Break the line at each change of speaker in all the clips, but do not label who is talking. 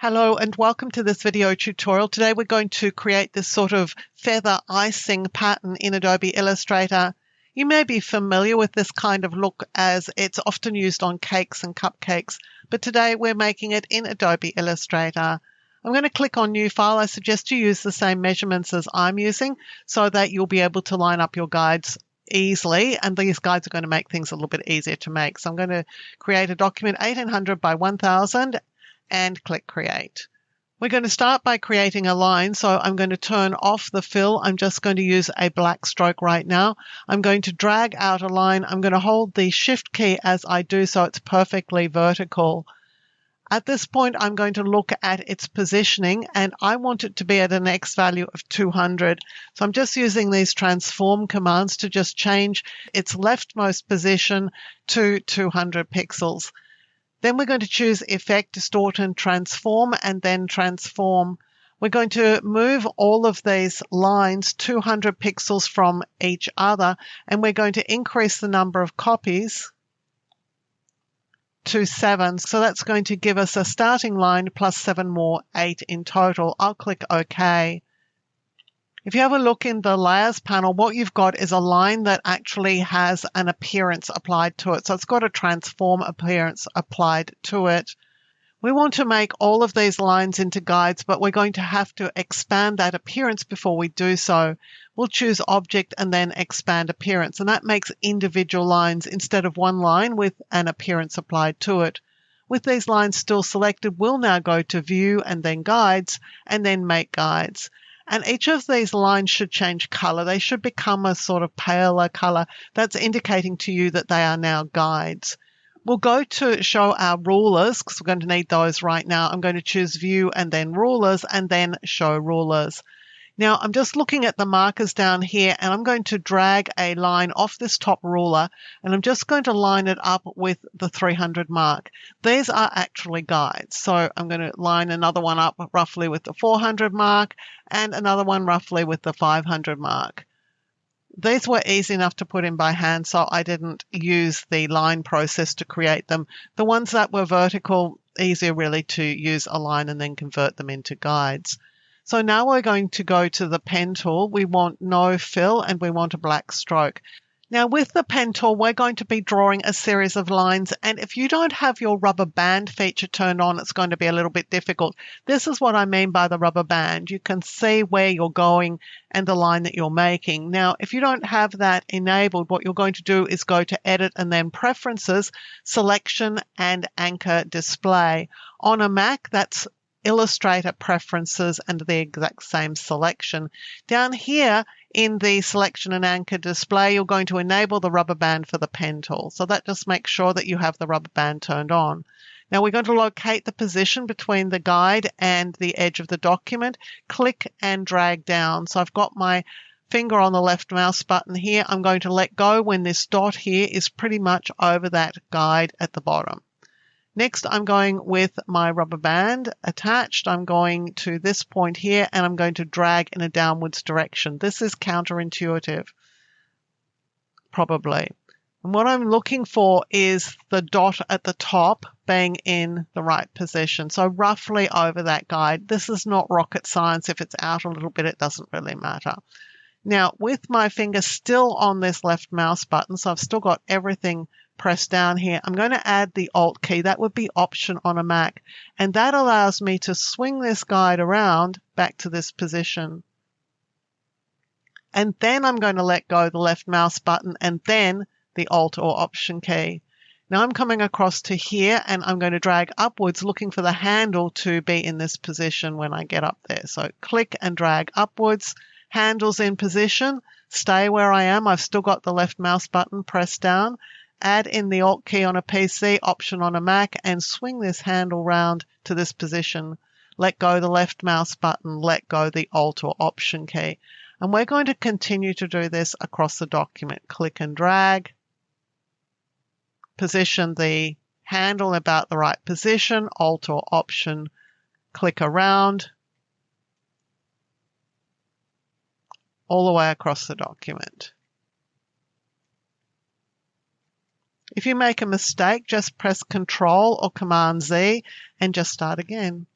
Hello and welcome to this video tutorial. Today we're going to create this sort of feather icing pattern in Adobe Illustrator. You may be familiar with this kind of look as it's often used on cakes and cupcakes, but today we're making it in Adobe Illustrator. I'm going to click on New File. I suggest you use the same measurements as I'm using so that you'll be able to line up your guides easily, and these guides are going to make things a little bit easier to make. So I'm going to create a document 1800 by 1000 and click Create. We're going to start by creating a line, so I'm going to turn off the fill. I'm just going to use a black stroke right now. I'm going to drag out a line. I'm going to hold the Shift key as I do so it's perfectly vertical. At this point, I'm going to look at its positioning, and I want it to be at an X value of 200. So I'm just using these transform commands to just change its leftmost position to 200 pixels. Then we're going to choose Effect, Distort and Transform, and then Transform. We're going to move all of these lines 200 pixels from each other, and we're going to increase the number of copies to 7. So that's going to give us a starting line plus 7 more, 8 in total. I'll click OK. If you have a look in the Layers panel, what you've got is a line that actually has an appearance applied to it. So it's got a transform appearance applied to it. We want to make all of these lines into guides, but we're going to have to expand that appearance before we do so. We'll choose Object and then Expand Appearance, and that makes individual lines instead of one line with an appearance applied to it. With these lines still selected, we'll now go to View and then Guides and then Make Guides. And each of these lines should change color. They should become a sort of paler color. That's indicating to you that they are now guides. We'll go to show our rulers because we're going to need those right now. I'm going to choose View and then Rulers and then Show Rulers. Now I'm just looking at the markers down here, and I'm going to drag a line off this top ruler, and I'm just going to line it up with the 300 mark. These are actually guides. So I'm going to line another one up roughly with the 400 mark and another one roughly with the 500 mark. These were easy enough to put in by hand, so I didn't use the line process to create them. The ones that were vertical, easier really to use a line and then convert them into guides. So now we're going to go to the pen tool. We want no fill and we want a black stroke. Now with the pen tool, we're going to be drawing a series of lines, and if you don't have your rubber band feature turned on, it's going to be a little bit difficult. This is what I mean by the rubber band. You can see where you're going and the line that you're making. Now, if you don't have that enabled, what you're going to do is go to Edit and then Preferences, Selection and Anchor Display. On a Mac, that's Illustrator Preferences and the exact same selection. Down here in the Selection and Anchor Display, you're going to enable the rubber band for the pen tool. So that just makes sure that you have the rubber band turned on. Now we're going to locate the position between the guide and the edge of the document. Click and drag down. So I've got my finger on the left mouse button here. I'm going to let go when this dot here is pretty much over that guide at the bottom. Next, I'm going with my rubber band attached. I'm going to this point here and I'm going to drag in a downwards direction. This is counterintuitive, probably. And what I'm looking for is the dot at the top being in the right position. So roughly over that guide. This is not rocket science. If it's out a little bit, it doesn't really matter. Now, with my finger still on this left mouse button, so I've still got everything press down here, I'm going to add the Alt key. That would be Option on a Mac. And that allows me to swing this guide around back to this position. And then I'm going to let go the left mouse button and then the Alt or Option key. Now I'm coming across to here and I'm going to drag upwards looking for the handle to be in this position when I get up there. So click and drag upwards. Handle's in position. Stay where I am. I've still got the left mouse button pressed down. Add in the Alt key on a PC, Option on a Mac, and swing this handle round to this position. Let go the left mouse button, let go the Alt or Option key. And we're going to continue to do this across the document. Click and drag. Position the handle about the right position, Alt or Option, click around. All the way across the document. If you make a mistake, just press Control or Command Z and just start again.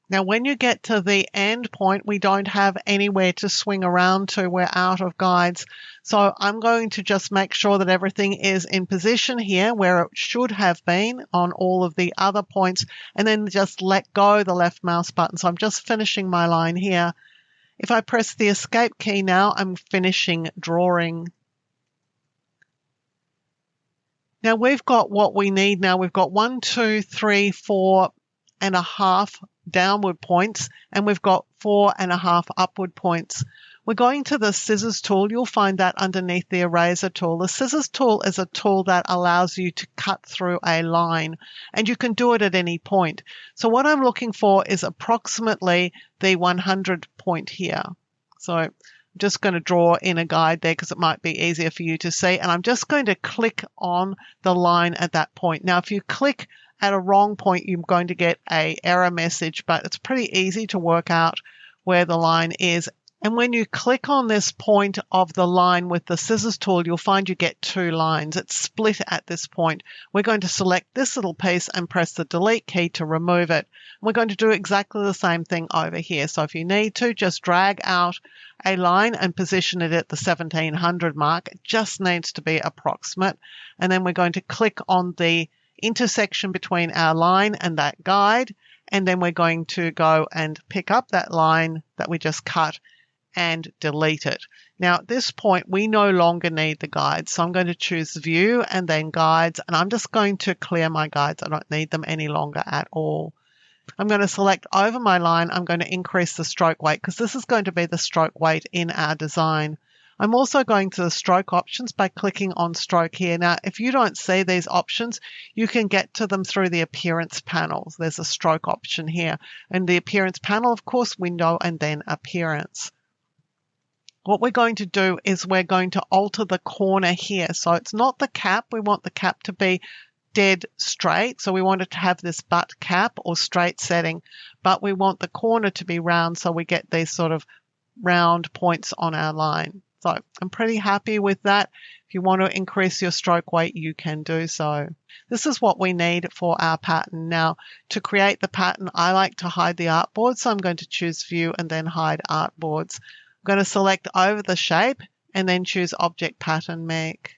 Now, when you get to the end point, we don't have anywhere to swing around to. We're out of guides. So I'm going to just make sure that everything is in position here where it should have been on all of the other points, and then just let go the left mouse button. So I'm just finishing my line here. If I press the escape key now, I'm finishing drawing. Now we've got what we need now. We've got 1, 2, 3, 4.5 downward points, and we've got 4.5 upward points. We're going to the scissors tool. You'll find that underneath the eraser tool. The scissors tool is a tool that allows you to cut through a line, and you can do it at any point. So what I'm looking for is approximately the 100 point here. So I'm just going to draw in a guide there because it might be easier for you to see. And I'm just going to click on the line at that point. Now, if you click at a wrong point, you're going to get an error message, but it's pretty easy to work out where the line is. And when you click on this point of the line with the scissors tool, you'll find you get 2 lines. It's split at this point. We're going to select this little piece and press the delete key to remove it. We're going to do exactly the same thing over here. So if you need to, just drag out a line and position it at the 1700 mark. It just needs to be approximate. And then we're going to click on the intersection between our line and that guide. And then we're going to go and pick up that line that we just cut and delete it. Now at this point, we no longer need the guides. So I'm going to choose View and then Guides, and I'm just going to clear my guides. I don't need them any longer at all. I'm going to select over my line. I'm going to increase the stroke weight because this is going to be the stroke weight in our design. I'm also going to the stroke options by clicking on stroke here. Now, if you don't see these options, you can get to them through the appearance panels. There's a stroke option here. And the appearance panel, of course, window and then appearance. What we're going to do is we're going to alter the corner here. So it's not the cap. We want the cap to be dead straight. So we want it to have this butt cap or straight setting, but we want the corner to be round so we get these sort of round points on our line. So I'm pretty happy with that. If you want to increase your stroke weight, you can do so. This is what we need for our pattern. Now, to create the pattern, I like to hide the artboard. So I'm going to choose View and then Hide Artboards. I'm going to select over the shape and then choose Object Pattern Make.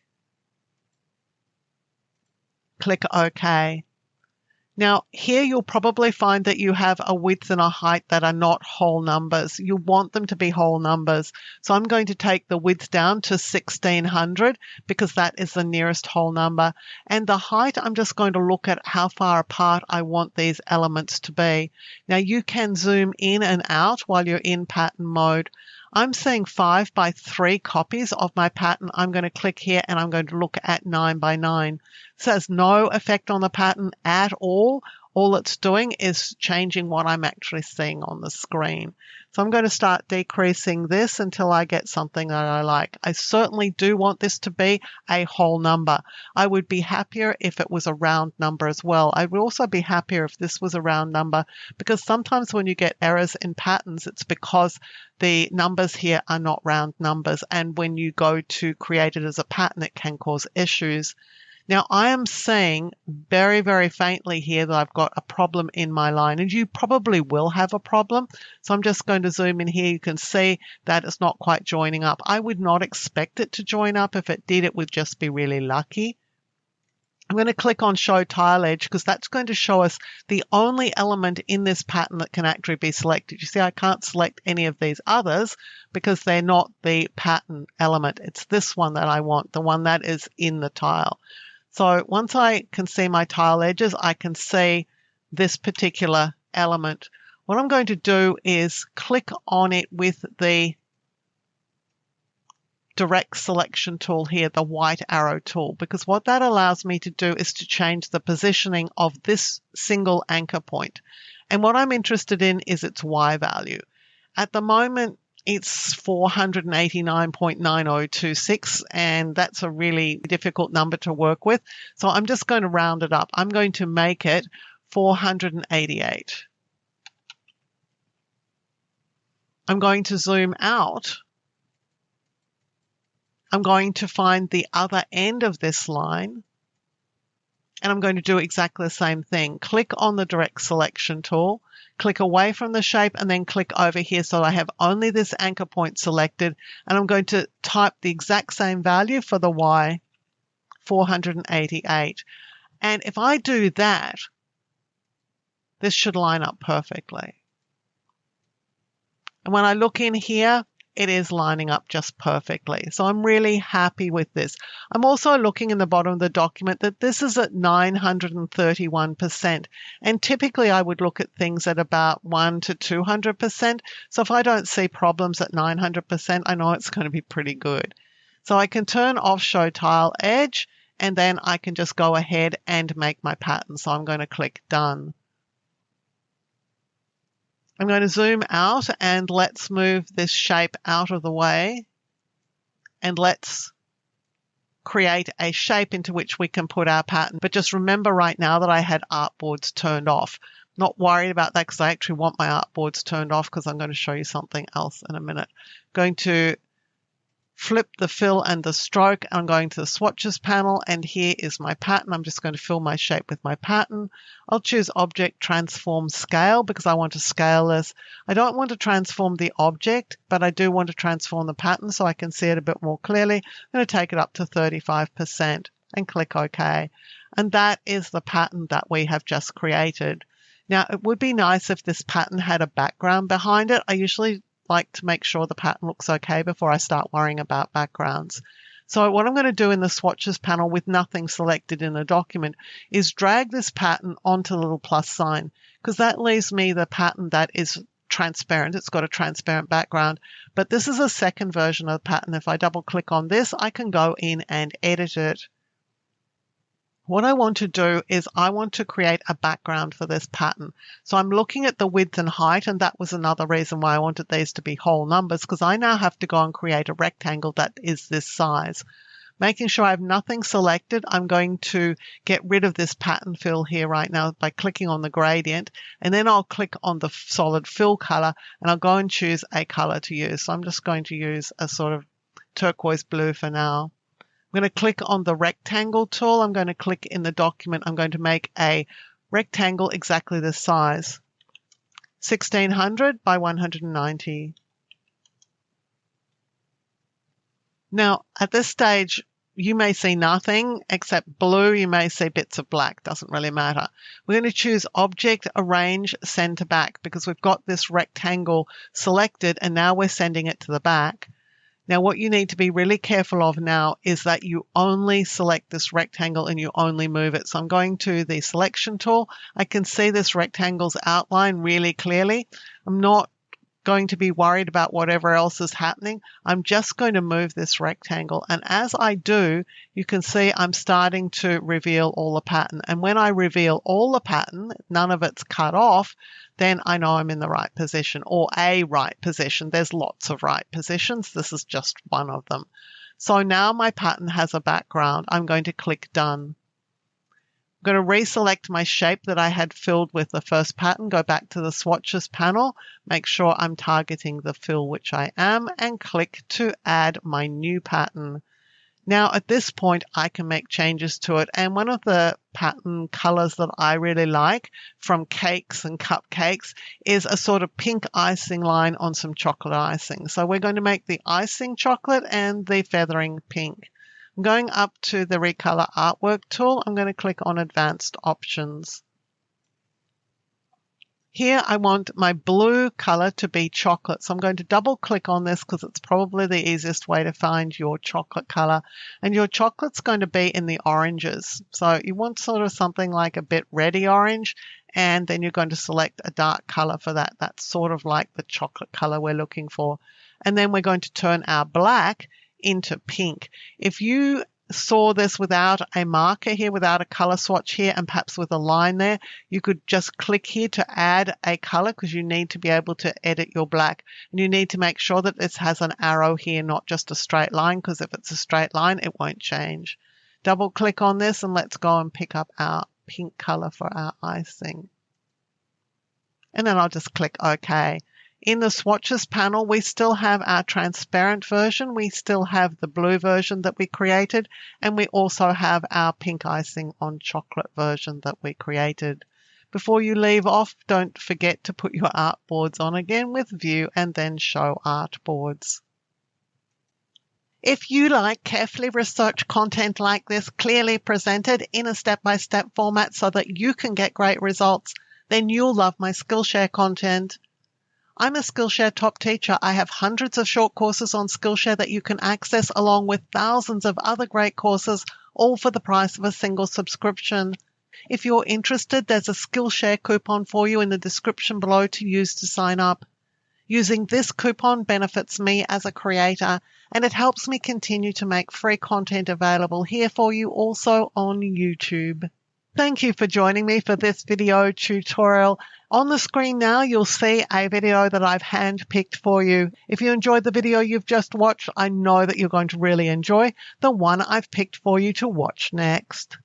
Click OK. Now, here you'll probably find that you have a width and a height that are not whole numbers. You want them to be whole numbers. So I'm going to take the width down to 1600 because that is the nearest whole number. And the height, I'm just going to look at how far apart I want these elements to be. Now, you can zoom in and out while you're in pattern mode. I'm seeing 5 by 3 copies of my pattern. I'm going to click here and I'm going to look at 9 by 9. So it has no effect on the pattern at all. All it's doing is changing what I'm actually seeing on the screen. So I'm going to start decreasing this until I get something that I like. I certainly do want this to be a whole number. I would be happier if it was a round number as well. I would also be happier if this was a round number because sometimes when you get errors in patterns, it's because the numbers here are not round numbers. And when you go to create it as a pattern, it can cause issues. Now, I am seeing very, very faintly here that I've got a problem in my line, and you probably will have a problem. So I'm just going to zoom in here. You can see that it's not quite joining up. I would not expect it to join up. If it did, it would just be really lucky. I'm going to click on Show Tile Edge because that's going to show us the only element in this pattern that can actually be selected. You see, I can't select any of these others because they're not the pattern element. It's this one that I want, the one that is in the tile. So once I can see my tile edges, I can see this particular element. What I'm going to do is click on it with the direct selection tool here, the white arrow tool, because what that allows me to do is to change the positioning of this single anchor point. And what I'm interested in is its Y value. At the moment, it's 489.9026, and that's a really difficult number to work with. So I'm just going to round it up. I'm going to make it 488. I'm going to zoom out. I'm going to find the other end of this line, And I'm going to do exactly the same thing. Click on the direct selection tool, click away from the shape, and then click over here so I have only this anchor point selected. And I'm going to type the exact same value for the Y, 488. And if I do that, this should line up perfectly. And when I look in here, it is lining up just perfectly. So I'm really happy with this. I'm also looking in the bottom of the document that this is at 931%. And typically I would look at things at about 1 to 200%. So if I don't see problems at 900%, I know it's going to be pretty good. So I can turn off Show Tile Edge, and then I can just go ahead and make my pattern. So I'm going to click Done. I'm going to zoom out and let's move this shape out of the way, and let's create a shape into which we can put our pattern. But just remember right now that I had artboards turned off. Not worried about that because I actually want my artboards turned off because I'm going to show you something else in a minute. Going to flip the fill and the stroke. I'm going to the swatches panel, and here is my pattern. I'm just going to fill my shape with my pattern. I'll choose Object, Transform, Scale because I want to scale this. I don't want to transform the object, but I do want to transform the pattern so I can see it a bit more clearly. I'm going to take it up to 35% and click OK. And that is the pattern that we have just created. Now, it would be nice if this pattern had a background behind it. I usually like to make sure the pattern looks okay before I start worrying about backgrounds. So what I'm going to do in the swatches panel with nothing selected in the document is drag this pattern onto the little plus sign, because that leaves me the pattern that is transparent. It's got a transparent background, but this is a second version of the pattern. If I double click on this, I can go in and edit it. What I want to do is I want to create a background for this pattern. So I'm looking at the width and height, and that was another reason why I wanted these to be whole numbers, because I now have to go and create a rectangle that is this size. Making sure I have nothing selected, I'm going to get rid of this pattern fill here right now by clicking on the gradient, and then I'll click on the solid fill color, and I'll go and choose a color to use. So I'm just going to use a sort of turquoise blue for now. I'm going to click on the rectangle tool. I'm going to click in the document. I'm going to make a rectangle exactly this size, 1600 by 190. Now, at this stage, you may see nothing except blue. You may see bits of black. Doesn't really matter. We're going to choose Object, Arrange, Send to Back because we've got this rectangle selected and now we're sending it to the back. Now, what you need to be really careful of now is that you only select this rectangle and you only move it. So I'm going to the selection tool. I can see this rectangle's outline really clearly. I'm not going to be worried about whatever else is happening. I'm just going to move this rectangle. And as I do, you can see I'm starting to reveal all the pattern. And when I reveal all the pattern, none of it's cut off, then I know I'm in the right position or a right position. There's lots of right positions. This is just one of them. So now my pattern has a background. I'm going to click Done. I'm going to reselect my shape that I had filled with the first pattern, go back to the swatches panel, make sure I'm targeting the fill, which I am, and click to add my new pattern. Now at this point I can make changes to it, and one of the pattern colors that I really like from cakes and cupcakes is a sort of pink icing line on some chocolate icing. So we're going to make the icing chocolate and the feathering pink. I'm going up to the Recolor Artwork tool. I'm going to click on Advanced Options. Here I want my blue color to be chocolate. So I'm going to double click on this because it's probably the easiest way to find your chocolate color. And your chocolate's going to be in the oranges. So you want sort of something like a bit reddy orange, and then you're going to select a dark color for that. That's sort of like the chocolate color we're looking for. And then we're going to turn our black into pink. If you saw this without a marker here, without a color swatch here, and perhaps with a line there, you could just click here to add a color because you need to be able to edit your black. And you need to make sure that this has an arrow here, not just a straight line, because if it's a straight line, it won't change. Double click on this and let's go and pick up our pink color for our icing. And then I'll just click OK. In the Swatches panel, we still have our transparent version. We still have the blue version that we created, and we also have our pink icing on chocolate version that we created. Before you leave off, don't forget to put your artboards on again with View and then Show Artboards. If you like carefully researched content like this, clearly presented in a step-by-step format so that you can get great results, then you'll love my Skillshare content. I'm a Skillshare top teacher. I have hundreds of short courses on Skillshare that you can access along with thousands of other great courses, all for the price of a single subscription. If you're interested, there's a Skillshare coupon for you in the description below to use to sign up. Using this coupon benefits me as a creator, and it helps me continue to make free content available here for you also on YouTube. Thank you for joining me for this video tutorial. On the screen now, you'll see a video that I've hand-picked for you. If you enjoyed the video you've just watched, I know that you're going to really enjoy the one I've picked for you to watch next.